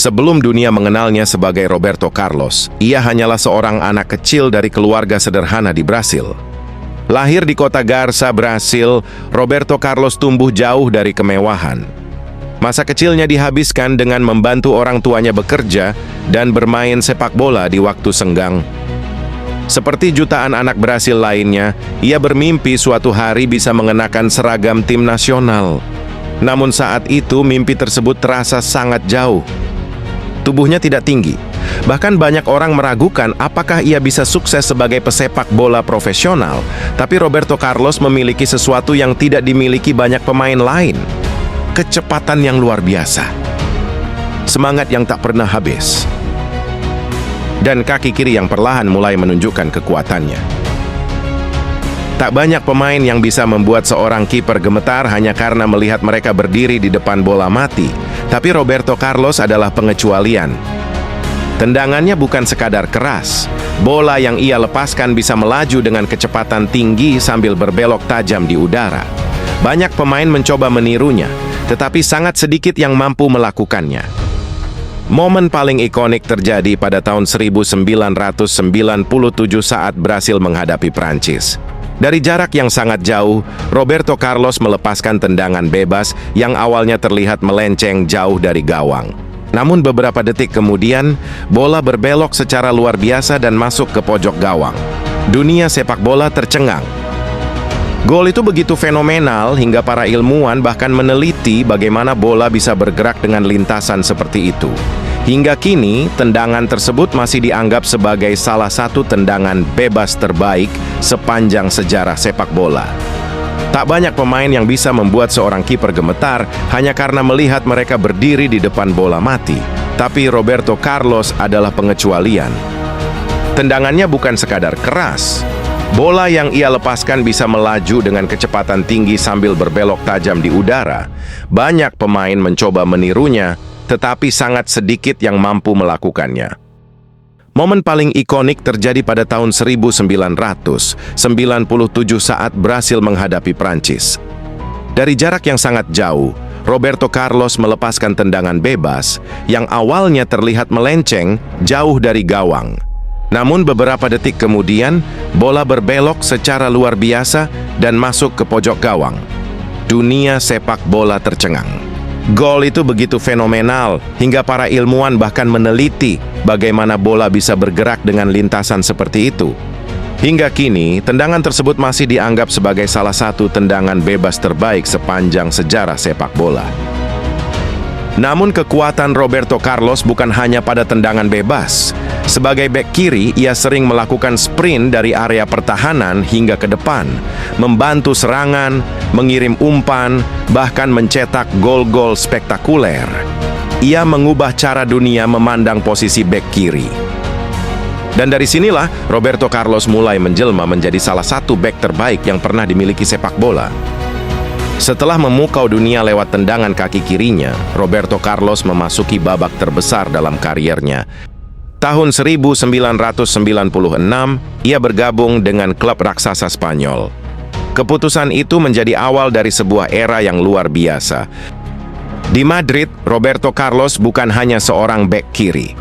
Sebelum dunia mengenalnya sebagai Roberto Carlos, ia hanyalah seorang anak kecil dari keluarga sederhana di Brasil. Lahir di kota Garça, Brasil, Roberto Carlos tumbuh jauh dari kemewahan. Masa kecilnya dihabiskan dengan membantu orang tuanya bekerja dan bermain sepak bola di waktu senggang. Seperti jutaan anak Brasil lainnya, ia bermimpi suatu hari bisa mengenakan seragam tim nasional. Namun saat itu mimpi tersebut terasa sangat jauh. Tubuhnya tidak tinggi. Bahkan banyak orang meragukan apakah ia bisa sukses sebagai pesepak bola profesional. Tapi Roberto Carlos memiliki sesuatu yang tidak dimiliki banyak pemain lain. Kecepatan yang luar biasa. Semangat yang tak pernah habis. Dan kaki kiri yang perlahan mulai menunjukkan kekuatannya. Tak banyak pemain yang bisa membuat seorang kiper gemetar hanya karena melihat mereka berdiri di depan bola mati. Tapi Roberto Carlos adalah pengecualian. Tendangannya bukan sekadar keras. Bola yang ia lepaskan bisa melaju dengan kecepatan tinggi sambil berbelok tajam di udara. Banyak pemain mencoba menirunya, tetapi sangat sedikit yang mampu melakukannya. Momen paling ikonik terjadi pada tahun 1997 saat Brasil menghadapi Prancis. Dari jarak yang sangat jauh, Roberto Carlos melepaskan tendangan bebas yang awalnya terlihat melenceng jauh dari gawang. Namun beberapa detik kemudian, bola berbelok secara luar biasa dan masuk ke pojok gawang. Dunia sepak bola tercengang. Gol itu begitu fenomenal hingga para ilmuwan bahkan meneliti bagaimana bola bisa bergerak dengan lintasan seperti itu. Hingga kini, tendangan tersebut masih dianggap sebagai salah satu tendangan bebas terbaik sepanjang sejarah sepak bola. Tak banyak pemain yang bisa membuat seorang kiper gemetar hanya karena melihat mereka berdiri di depan bola mati. Tapi Roberto Carlos adalah pengecualian. Tendangannya bukan sekadar keras. Bola yang ia lepaskan bisa melaju dengan kecepatan tinggi sambil berbelok tajam di udara. Banyak pemain mencoba menirunya, tetapi sangat sedikit yang mampu melakukannya. Momen paling ikonik terjadi pada tahun 1997 saat Brasil menghadapi Prancis. Dari jarak yang sangat jauh, Roberto Carlos melepaskan tendangan bebas yang awalnya terlihat melenceng jauh dari gawang. Namun beberapa detik kemudian, bola berbelok secara luar biasa dan masuk ke pojok gawang. Dunia sepak bola tercengang. Gol itu begitu fenomenal hingga para ilmuwan bahkan meneliti bagaimana bola bisa bergerak dengan lintasan seperti itu. Hingga kini, tendangan tersebut masih dianggap sebagai salah satu tendangan bebas terbaik sepanjang sejarah sepak bola. Namun kekuatan Roberto Carlos bukan hanya pada tendangan bebas. Sebagai bek kiri, ia sering melakukan sprint dari area pertahanan hingga ke depan, membantu serangan, mengirim umpan, bahkan mencetak gol-gol spektakuler. Ia mengubah cara dunia memandang posisi bek kiri. Dan dari sinilah Roberto Carlos mulai menjelma menjadi salah satu bek terbaik yang pernah dimiliki sepak bola. Setelah memukau dunia lewat tendangan kaki kirinya, Roberto Carlos memasuki babak terbesar dalam kariernya. Tahun 1996, ia bergabung dengan klub raksasa Spanyol. Keputusan itu menjadi awal dari sebuah era yang luar biasa. Di Madrid, Roberto Carlos bukan hanya seorang bek kiri.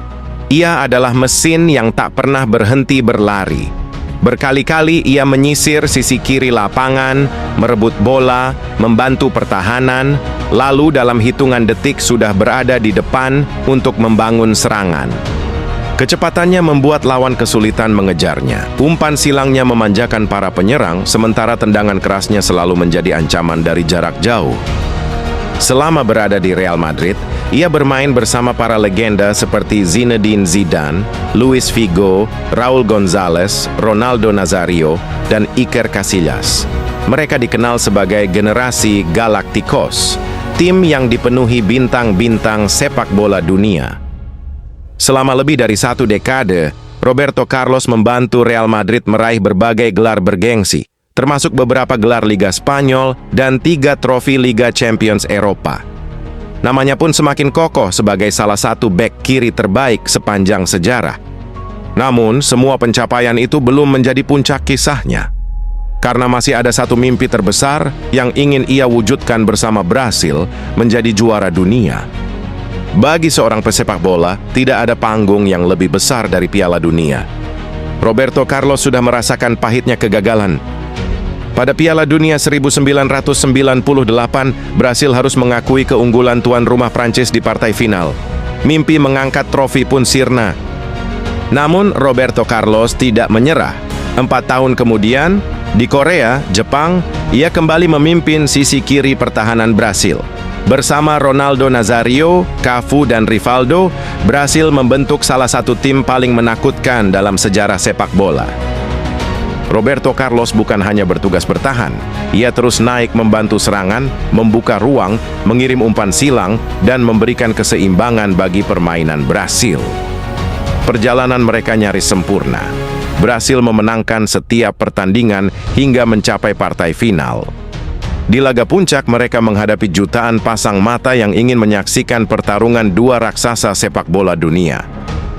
Ia adalah mesin yang tak pernah berhenti berlari. Berkali-kali ia menyisir sisi kiri lapangan, merebut bola, membantu pertahanan, lalu dalam hitungan detik sudah berada di depan untuk membangun serangan. Kecepatannya membuat lawan kesulitan mengejarnya. Umpan silangnya memanjakan para penyerang, sementara tendangan kerasnya selalu menjadi ancaman dari jarak jauh. Selama berada di Real Madrid, ia bermain bersama para legenda seperti Zinedine Zidane, Luis Figo, Raúl González, Ronaldo Nazario, dan Iker Casillas. Mereka dikenal sebagai generasi Galacticos, tim yang dipenuhi bintang-bintang sepak bola dunia. Selama lebih dari 1 dekade, Roberto Carlos membantu Real Madrid meraih berbagai gelar bergengsi, termasuk beberapa gelar Liga Spanyol dan 3 trofi Liga Champions Eropa. Namanya pun semakin kokoh sebagai salah satu bek kiri terbaik sepanjang sejarah. Namun, semua pencapaian itu belum menjadi puncak kisahnya. Karena masih ada satu mimpi terbesar yang ingin ia wujudkan bersama Brasil menjadi juara dunia. Bagi seorang pesepak bola, tidak ada panggung yang lebih besar dari Piala Dunia. Roberto Carlos sudah merasakan pahitnya kegagalan. Pada Piala Dunia 1998, Brasil harus mengakui keunggulan tuan rumah Prancis di partai final. Mimpi mengangkat trofi pun sirna. Namun, Roberto Carlos tidak menyerah. 4 tahun kemudian, di Korea, Jepang, ia kembali memimpin sisi kiri pertahanan Brasil. Bersama Ronaldo Nazario, Cafu, dan Rivaldo, Brasil membentuk salah satu tim paling menakutkan dalam sejarah sepak bola. Roberto Carlos bukan hanya bertugas bertahan, ia terus naik membantu serangan, membuka ruang, mengirim umpan silang, dan memberikan keseimbangan bagi permainan Brasil. Perjalanan mereka nyaris sempurna. Brasil memenangkan setiap pertandingan hingga mencapai partai final. Di laga puncak, mereka menghadapi jutaan pasang mata yang ingin menyaksikan pertarungan dua raksasa sepak bola dunia.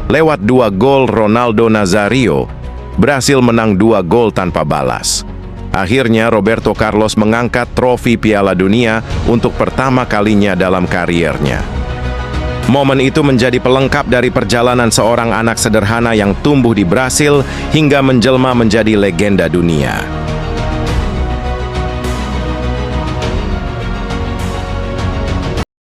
Lewat 2 gol Ronaldo Nazario, Brasil menang 2 gol tanpa balas. Akhirnya, Roberto Carlos mengangkat trofi Piala Dunia untuk pertama kalinya dalam kariernya. Momen itu menjadi pelengkap dari perjalanan seorang anak sederhana yang tumbuh di Brasil hingga menjelma menjadi legenda dunia.